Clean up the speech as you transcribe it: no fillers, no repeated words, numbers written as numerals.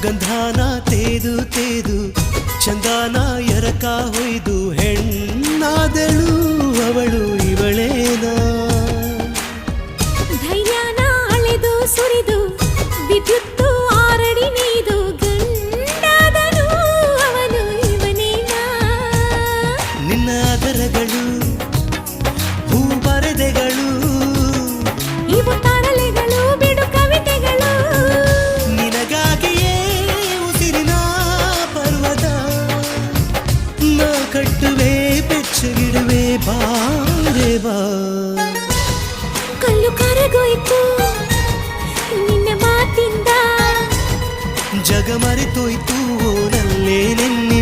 ಗಂಧಾನ ತೇದು ತೇದು ಚಂದಾನ ಎರಕ ಹೊಯ್ದು ಹೆಣ್ಣಾದಳು ಅವಳು ಇವಳೇನಾ ಧೈರ್ಯನ ಅಳೆದು ಸುರಿದು ವಿದ್ಯುತ್ತು ಆರಡಿ ನೀದು ಗಂಡಾದನು ಅವನು ಇವನೇನಾ ನಿನ್ನ ಅದರಗಳು ಹೂ ಬರೆದೆಗಳು ಇವು ತರಲೆಗಳು ಬಿಡು ಕವಿತೆಗಳು ನಿನಗಾಗಿಯೇ ಉಸಿರಿನ ಪರ್ವತ ನಾ ಕಟ್ಟುವೆ ಬೆಚ್ಚಗಿಡುವೆ ಬಾರೆ ಬಾ ಕಲ್ಲು ಕರಗೋಯ್ತು ನಿನ್ನ ಮಾತಿಂದ ಜಗ ಮರೆತೋಯ್ತು ನಲ್ಲೇ ನೆನ್ನಿ